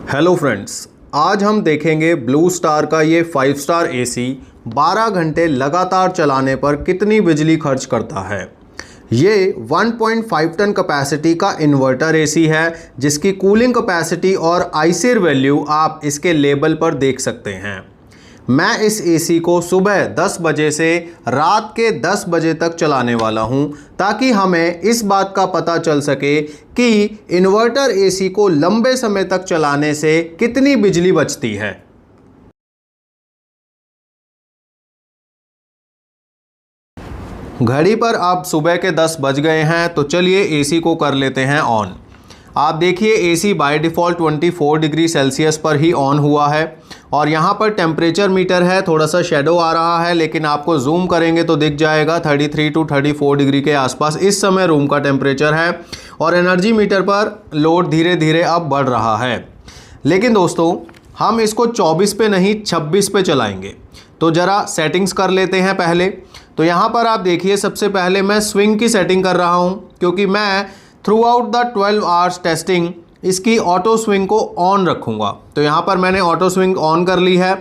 Hello friends, आज हम देखेंगे ब्लू स्टार का ये 5 स्टार एसी 12 घंटे लगातार चलाने पर कितनी बिजली खर्च करता है। ये 1.5 टन कैपेसिटी का इन्वर्टर एसी है जिसकी कूलिंग कैपेसिटी और आईसीआर वैल्यू आप इसके लेबल पर देख सकते हैं। मैं इस एसी को सुबह 10 बजे से रात के 10 बजे तक चलाने वाला हूं ताकि हमें इस बात का पता चल सके कि इन्वर्टर एसी को लंबे समय तक चलाने से कितनी बिजली बचती है। घड़ी पर अब सुबह के 10 बज गए हैं, तो चलिए एसी को कर लेते हैं ऑन। आप देखिए AC by default 24 degree Celsius पर ही ऑन हुआ है और यहाँ पर टेम्परेचर मीटर है, थोड़ा सा शेडो आ रहा है लेकिन आपको जूम करेंगे तो दिख जाएगा 33 टू 34 डिग्री के आसपास इस समय रूम का टेम्परेचर है और एनर्जी मीटर पर लोड धीरे धीरे अब बढ़ रहा है। लेकिन दोस्तों, हम इसको 24 पे नहीं 26 पे चलाएंगे, तो ज़रा सेटिंग्स कर लेते हैं पहले। तो यहाँ पर आप देखिए, सबसे पहले मैं स्विंग की सेटिंग कर रहा हूँ क्योंकि मैं through out the 12 hours testing इसकी ऑटो स्विंग को ऑन रखूँगा। तो यहाँ पर मैंने ऑटो स्विंग ऑन कर ली है।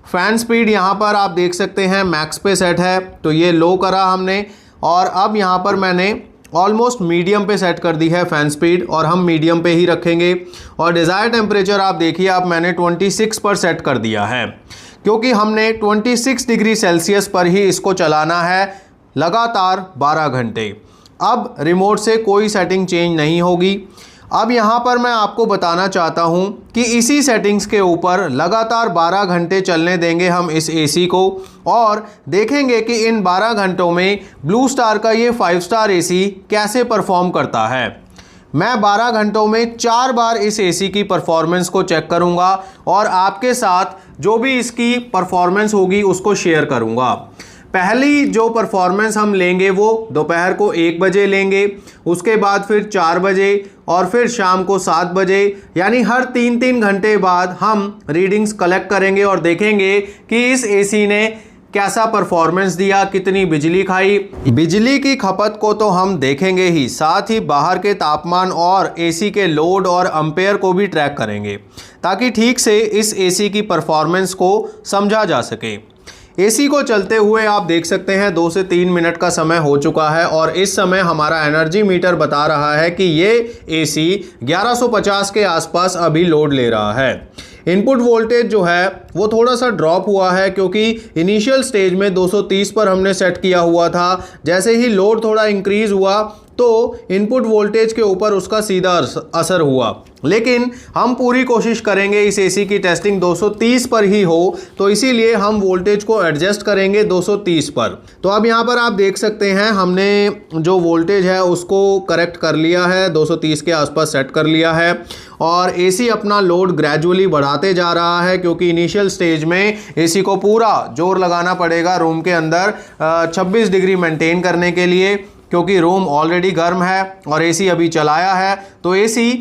फ़ैन स्पीड यहाँ पर आप देख सकते हैं मैक्स पे सेट है, तो ये लो करा हमने और अब यहाँ पर मैंने ऑलमोस्ट मीडियम पे सेट कर दी है फ़ैन स्पीड और हम मीडियम पे ही रखेंगे। और डिज़ायर टेम्परेचर आप देखिए, अब मैंने 26 पर सेट कर दिया है क्योंकि हमने 26 डिग्री सेल्सियस पर ही इसको चलाना है लगातार 12 घंटे। अब रिमोट से कोई सेटिंग चेंज नहीं होगी। अब यहाँ पर मैं आपको बताना चाहता हूँ कि इसी सेटिंग्स के ऊपर लगातार 12 घंटे चलने देंगे हम इस एसी को और देखेंगे कि इन 12 घंटों में ब्लू स्टार का ये 5 स्टार एसी कैसे परफॉर्म करता है। मैं 12 घंटों में 4 बार इस एसी की परफॉर्मेंस को चेक करूंगा और आपके साथ जो भी इसकी परफॉर्मेंस होगी उसको शेयर करूंगा। पहली जो परफॉर्मेंस हम लेंगे वो दोपहर को 1 बजे लेंगे, उसके बाद फिर 4 बजे और फिर शाम को 7 बजे, यानी हर 3-3 घंटे बाद हम रीडिंग्स कलेक्ट करेंगे और देखेंगे कि इस एसी ने कैसा परफॉर्मेंस दिया, कितनी बिजली खाई। बिजली की खपत को तो हम देखेंगे ही, साथ ही बाहर के तापमान और एसी के लोड और एम्पेयर को भी ट्रैक करेंगे ताकि ठीक से इस एसी की परफॉर्मेंस को समझा जा सके। एसी को चलते हुए आप देख सकते हैं 2 से 3 मिनट का समय हो चुका है और इस समय हमारा एनर्जी मीटर बता रहा है कि ये एसी 1150 के आसपास अभी लोड ले रहा है। इनपुट वोल्टेज जो है वो थोड़ा सा ड्रॉप हुआ है क्योंकि इनिशियल स्टेज में 230 पर हमने सेट किया हुआ था। जैसे ही लोड थोड़ा इंक्रीज हुआ तो इनपुट वोल्टेज के ऊपर उसका सीधा असर हुआ, लेकिन हम पूरी कोशिश करेंगे इस एसी की टेस्टिंग 230 पर ही हो, तो इसीलिए हम वोल्टेज को एडजस्ट करेंगे 230 पर। तो अब यहाँ पर आप देख सकते हैं हमने जो वोल्टेज है उसको करेक्ट कर लिया है, 230 के आसपास सेट कर लिया है और एसी अपना लोड ग्रेजुअली बढ़ाते जा रहा है क्योंकि इनिशियल स्टेज में एसी को पूरा जोर लगाना पड़ेगा रूम के अंदर 26 डिग्री मेंटेन करने के लिए, क्योंकि रूम ऑलरेडी गर्म है और एसी अभी चलाया है। तो एसी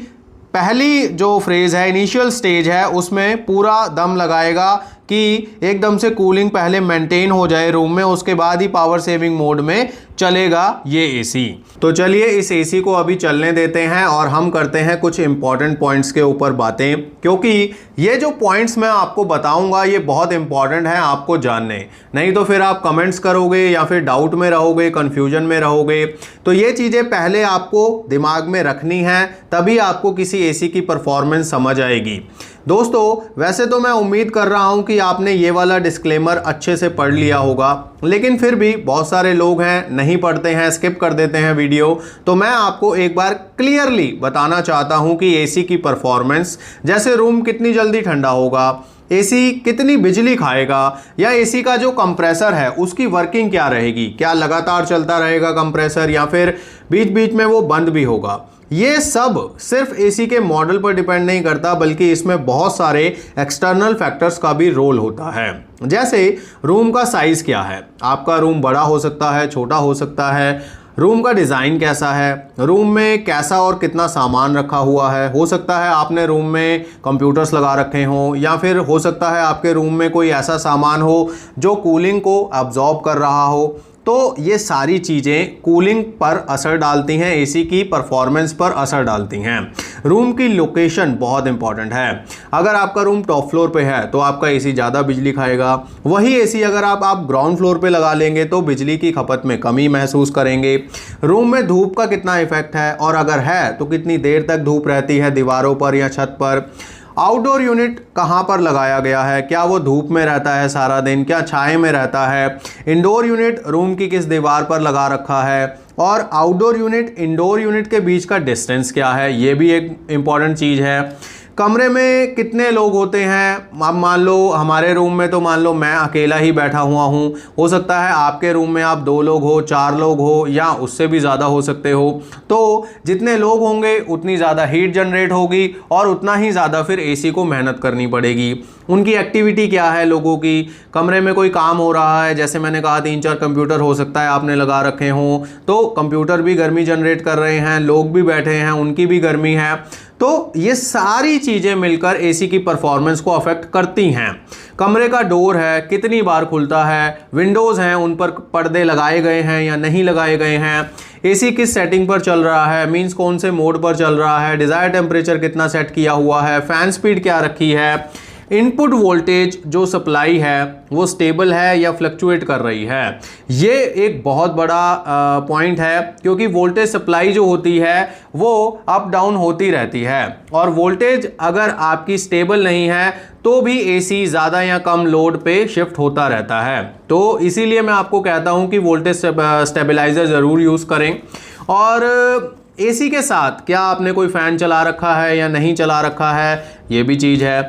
पहली जो फ्रेज़ है, इनिशियल स्टेज है, उसमें पूरा दम लगाएगा कि एकदम से कूलिंग पहले मेंटेन हो जाए रूम में, उसके बाद ही पावर सेविंग मोड में चलेगा ये एसी। तो चलिए इस एसी को अभी चलने देते हैं और हम करते हैं कुछ इंपॉर्टेंट पॉइंट्स के ऊपर बातें, क्योंकि ये जो पॉइंट्स मैं आपको बताऊंगा ये बहुत इंपॉर्टेंट है आपको जानने, नहीं तो फिर आप कमेंट्स करोगे या फिर डाउट में रहोगे, कन्फ्यूजन में रहोगे। तो ये चीज़ें पहले आपको दिमाग में रखनी है, तभी आपको किसी एसी की परफॉर्मेंस समझ आएगी। दोस्तों, वैसे तो मैं उम्मीद कर रहा हूं कि आपने ये वाला डिस्क्लेमर अच्छे से पढ़ लिया होगा, लेकिन फिर भी बहुत सारे लोग हैं नहीं पढ़ते हैं, स्किप कर देते हैं वीडियो। तो मैं आपको एक बार क्लियरली बताना चाहता हूं कि एसी की परफॉर्मेंस, जैसे रूम कितनी जल्दी ठंडा होगा, एसी कितनी बिजली खाएगा, या एसी का जो कंप्रेसर है उसकी वर्किंग क्या रहेगी, क्या लगातार चलता रहेगा कंप्रेसर या फिर बीच बीच में वो बंद भी होगा। ये सब सिर्फ एसी के मॉडल पर डिपेंड नहीं करता, बल्कि इसमें बहुत सारे एक्सटर्नल फैक्टर्स का भी रोल होता है। जैसे रूम का साइज़ क्या है, आपका रूम बड़ा हो सकता है, छोटा हो सकता है, रूम का डिज़ाइन कैसा है, रूम में कैसा और कितना सामान रखा हुआ है। हो सकता है आपने रूम में कंप्यूटर्स लगा रखे हों, या फिर हो सकता है आपके रूम में कोई ऐसा सामान हो जो कूलिंग को अब्जॉर्ब कर रहा हो। तो ये सारी चीज़ें कूलिंग पर असर डालती हैं, एसी की परफॉर्मेंस पर असर डालती हैं। रूम की लोकेशन बहुत इंपॉर्टेंट है। अगर आपका रूम टॉप फ्लोर पे है तो आपका एसी ज़्यादा बिजली खाएगा। वही एसी अगर आप ग्राउंड फ्लोर पे लगा लेंगे तो बिजली की खपत में कमी महसूस करेंगे। रूम में धूप का कितना इफेक्ट है, और अगर है तो कितनी देर तक धूप रहती है दीवारों पर या छत पर। आउटडोर यूनिट कहाँ पर लगाया गया है, क्या वो धूप में रहता है सारा दिन, क्या छाए में रहता है। इंडोर यूनिट रूम की किस दीवार पर लगा रखा है, और आउटडोर यूनिट इंडोर यूनिट के बीच का डिस्टेंस क्या है, ये भी एक इम्पॉर्टेंट चीज़ है। कमरे में कितने लोग होते हैं, अब मान लो हमारे रूम में तो मान लो मैं अकेला ही बैठा हुआ हूँ, हो सकता है आपके रूम में आप 2 लोग हो, 4 लोग हो, या उससे भी ज़्यादा हो सकते हो। तो जितने लोग होंगे उतनी ज़्यादा हीट जनरेट होगी और उतना ही ज़्यादा फिर एसी को मेहनत करनी पड़ेगी। उनकी एक्टिविटी क्या है लोगों की, कमरे में कोई काम हो रहा है, जैसे मैंने कहा 3-4 कंप्यूटर हो सकता है आपने लगा रखे हों, तो कंप्यूटर भी गर्मी जनरेट कर रहे हैं, लोग भी बैठे हैं उनकी भी गर्मी है। तो ये सारी चीज़ें मिलकर एसी की परफॉर्मेंस को अफेक्ट करती हैं। कमरे का डोर है कितनी बार खुलता है, विंडोज़ हैं उन पर पर्दे लगाए गए हैं या नहीं लगाए गए हैं, एसी किस सेटिंग पर चल रहा है, मींस कौन से मोड पर चल रहा है, डिज़ायर टेम्परेचर कितना सेट किया हुआ है, फ़ैन स्पीड क्या रखी है, इनपुट वोल्टेज जो सप्लाई है वो स्टेबल है या फ्लक्चुएट कर रही है। ये एक बहुत बड़ा पॉइंट है, क्योंकि वोल्टेज सप्लाई जो होती है वो अप डाउन होती रहती है, और वोल्टेज अगर आपकी स्टेबल नहीं है तो भी एसी ज़्यादा या कम लोड पे शिफ्ट होता रहता है। तो इसीलिए मैं आपको कहता हूँ कि वोल्टेज स्टेबलाइज़र ज़रूर यूज़ करें। और एसी के साथ क्या आपने कोई फ़ैन चला रखा है या नहीं चला रखा है, ये भी चीज़ है।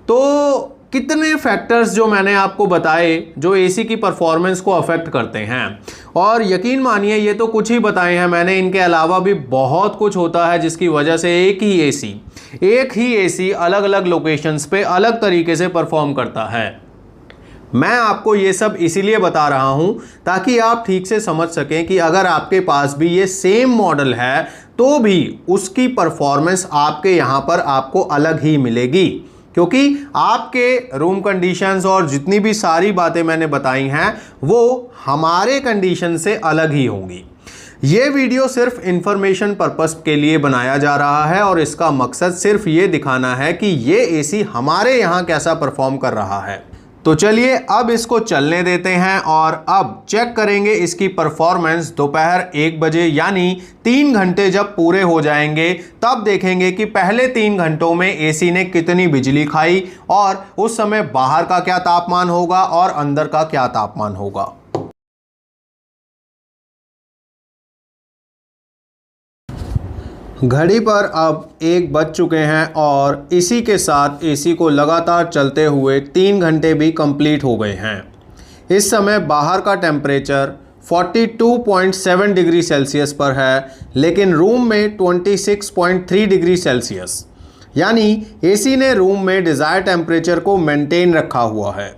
तो कितने फैक्टर्स जो मैंने आपको बताए जो एसी की परफॉर्मेंस को अफेक्ट करते हैं, और यकीन मानिए ये तो कुछ ही बताए हैं मैंने, इनके अलावा भी बहुत कुछ होता है जिसकी वजह से एक ही एसी अलग अलग लोकेशंस पे अलग तरीके से परफॉर्म करता है। मैं आपको ये सब इसीलिए बता रहा हूँ ताकि आप ठीक से समझ सकें कि अगर आपके पास भी ये सेम मॉडल है तो भी उसकी परफॉर्मेंस आपके यहाँ पर आपको अलग ही मिलेगी, क्योंकि आपके रूम कंडीशंस और जितनी भी सारी बातें मैंने बताई हैं वो हमारे कंडीशन से अलग ही होंगी। ये वीडियो सिर्फ इंफॉर्मेशन पर्पस के लिए बनाया जा रहा है और इसका मकसद सिर्फ ये दिखाना है कि ये एसी हमारे यहाँ कैसा परफॉर्म कर रहा है। तो चलिए अब इसको चलने देते हैं और अब चेक करेंगे इसकी परफॉर्मेंस दोपहर 1 बजे, यानी 3 घंटे जब पूरे हो जाएंगे तब देखेंगे कि पहले 3 घंटों में एसी ने कितनी बिजली खाई, और उस समय बाहर का क्या तापमान होगा और अंदर का क्या तापमान होगा। घड़ी पर अब 1 बज चुके हैं और इसी के साथ एसी को लगातार चलते हुए 3 घंटे भी कंप्लीट हो गए हैं। इस समय बाहर का टेम्परेचर 42.7 डिग्री सेल्सियस पर है, लेकिन रूम में 26.3 डिग्री सेल्सियस, यानी एसी ने रूम में डिज़ायर टेम्परेचर को मेंटेन रखा हुआ है।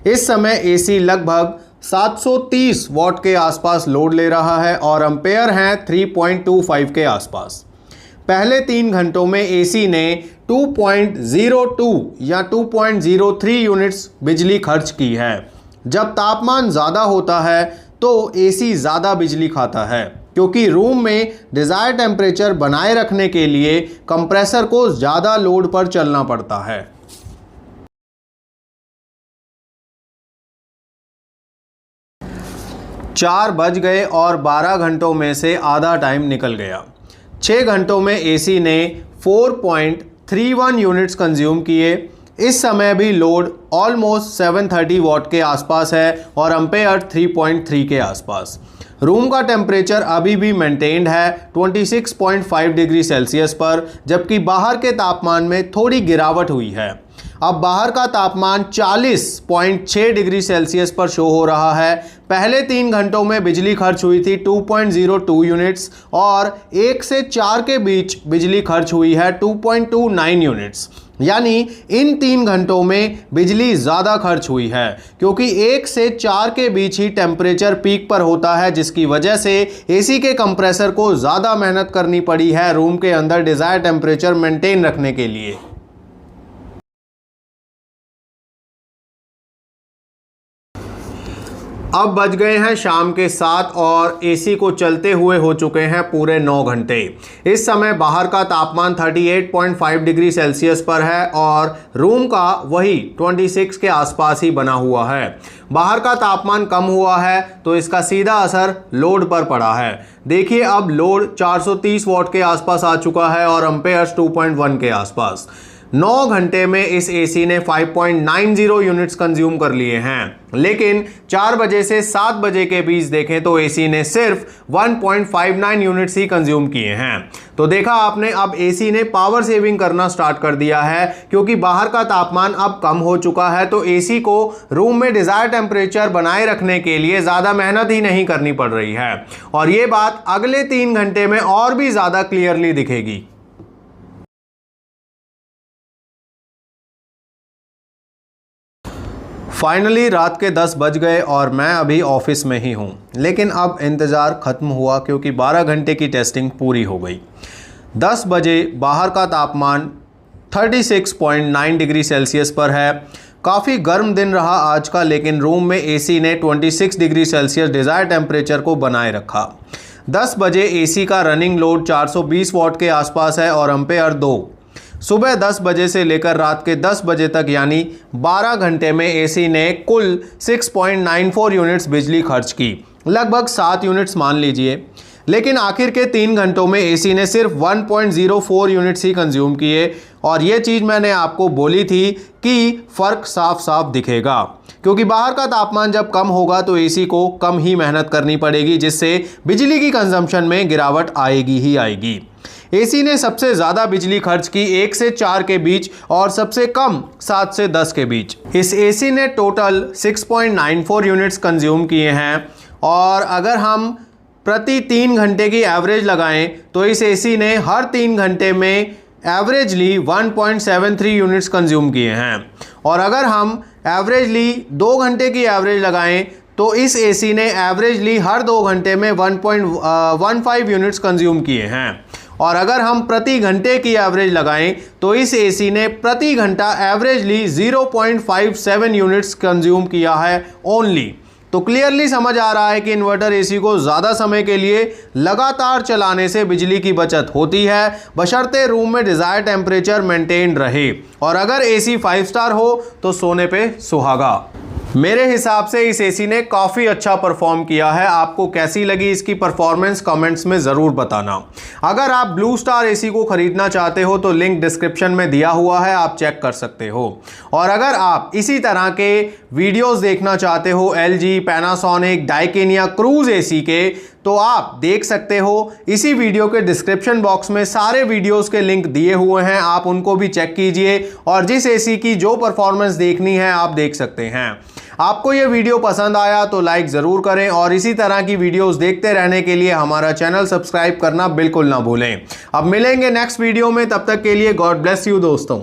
इस समय एसी लगभग 730 वॉट के आसपास लोड ले रहा है और एम्पेयर हैं 3.25 के आसपास। पहले 3 घंटों में एसी ने 2.02 या 2.03 यूनिट्स बिजली खर्च की है। जब तापमान ज़्यादा होता है तो एसी ज़्यादा बिजली खाता है, क्योंकि रूम में डिज़ायर टेम्परेचर बनाए रखने के लिए कंप्रेसर को ज़्यादा लोड पर चलना पड़ता है। चार बज गए और 12 घंटों में से आधा टाइम निकल गया। 6 घंटों में एसी ने 4.31 यूनिट्स कंज्यूम किए। इस समय भी लोड ऑलमोस्ट 730 वॉट के आसपास है और एम्पेयर 3.3 के आसपास। रूम का टेम्परेचर अभी भी मेंटेन्ड है 26.5 डिग्री सेल्सियस पर, जबकि बाहर के तापमान में थोड़ी गिरावट हुई है। अब बाहर का तापमान 40.6 डिग्री सेल्सियस पर शो हो रहा है। पहले 3 घंटों में बिजली खर्च हुई थी 2.02 यूनिट्स और 1 से 4 के बीच बिजली खर्च हुई है 2.29 यूनिट्स, यानी इन 3 घंटों में बिजली ज़्यादा खर्च हुई है, क्योंकि 1 से 4 के बीच ही टेम्परेचर पीक पर होता है, जिसकी वजह से एसी के कंप्रेसर को ज़्यादा मेहनत करनी पड़ी है रूम के अंदर डिज़ायर टेम्परेचर मेंटेन रखने के लिए। अब बज गए हैं शाम के 7 और एसी को चलते हुए हो चुके हैं पूरे 9 घंटे। इस समय बाहर का तापमान 38.5 डिग्री सेल्सियस पर है और रूम का वही 26 के आसपास ही बना हुआ है। बाहर का तापमान कम हुआ है तो इसका सीधा असर लोड पर पड़ा है। देखिए अब लोड 430 वॉट के आसपास आ चुका है और एम्पेयर्स 2.1 के आसपास। 9 घंटे में इस एसी ने 5.90 यूनिट्स कंज्यूम कर लिए हैं, लेकिन 4 बजे से 7 बजे के बीच देखें तो एसी ने सिर्फ 1.59 यूनिट्स ही कंज्यूम किए हैं। तो देखा आपने, अब एसी ने पावर सेविंग करना स्टार्ट कर दिया है क्योंकि बाहर का तापमान अब कम हो चुका है। तो एसी को रूम में डिजायर्ड टेम्परेचर बनाए रखने के लिए ज़्यादा मेहनत ही नहीं करनी पड़ रही है और ये बात अगले 3 घंटे में और भी ज़्यादा क्लियरली दिखेगी। फाइनली रात के 10 बज गए और मैं अभी ऑफिस में ही हूँ, लेकिन अब इंतज़ार ख़त्म हुआ क्योंकि 12 घंटे की टेस्टिंग पूरी हो गई। 10 बजे बाहर का तापमान 36.9 डिग्री सेल्सियस पर है। काफ़ी गर्म दिन रहा आज का, लेकिन रूम में एसी ने 26 डिग्री सेल्सियस डिज़ायर टेम्परेचर को बनाए रखा। 10 बजे एसी का रनिंग लोड 420 वॉट के आसपास है और एम्पेयर 2। सुबह 10 बजे से लेकर रात के 10 बजे तक यानी 12 घंटे में एसी ने कुल 6.94 यूनिट्स बिजली खर्च की, लगभग 7 यूनिट्स मान लीजिए। लेकिन आखिर के 3 घंटों में एसी ने सिर्फ 1.04 यूनिट्स ही कंज्यूम किए और ये चीज़ मैंने आपको बोली थी कि फ़र्क साफ साफ दिखेगा क्योंकि बाहर का तापमान जब कम होगा तो एसी को कम ही मेहनत करनी पड़ेगी, जिससे बिजली की कंजम्पशन में गिरावट आएगी ही आएगी। एसी ने सबसे ज़्यादा बिजली खर्च की 1 से 4 के बीच और सबसे कम 7 से 10 के बीच। इस एसी ने टोटल 6.94 यूनिट्स कंज्यूम किए हैं और अगर हम प्रति 3 घंटे की एवरेज लगाएं तो इस एसी ने हर 3 घंटे में एवरेजली 1.73 यूनिट्स कंज्यूम किए हैं और अगर हम एवरेजली 2 घंटे की एवरेज लगाएं तो इस एसी ने एवरेजली हर 2 घंटे में 1.15 यूनिट्स कंज्यूम किए हैं और अगर हम प्रति घंटे की एवरेज लगाएं तो इस एसी ने प्रति घंटा एवरेजली 0.57 यूनिट्स कंज्यूम किया है ओनली। तो क्लियरली समझ आ रहा है कि इन्वर्टर एसी को ज़्यादा समय के लिए लगातार चलाने से बिजली की बचत होती है, बशर्ते रूम में डिज़ायर टेम्परेचर मेंटेन रहे और अगर एसी 5 स्टार हो तो सोने पे सुहागा। मेरे हिसाब से इस एसी ने काफ़ी अच्छा परफॉर्म किया है। आपको कैसी लगी इसकी परफॉर्मेंस कमेंट्स में ज़रूर बताना। अगर आप ब्लू स्टार एसी को ख़रीदना चाहते हो तो लिंक डिस्क्रिप्शन में दिया हुआ है, आप चेक कर सकते हो। और अगर आप इसी तरह के वीडियोस देखना चाहते हो LG, पैनासोनिक, डाइकिन या क्रूज एसी के, तो आप देख सकते हो इसी वीडियो के डिस्क्रिप्शन बॉक्स में सारे वीडियोस के लिंक दिए हुए हैं, आप उनको भी चेक कीजिए और जिस एसी की जो परफॉर्मेंस देखनी है आप देख सकते हैं। आपको ये वीडियो पसंद आया तो लाइक ज़रूर करें और इसी तरह की वीडियोस देखते रहने के लिए हमारा चैनल सब्सक्राइब करना बिल्कुल ना भूलें। अब मिलेंगे नेक्स्ट वीडियो में, तब तक के लिए गॉड ब्लेस यू दोस्तों।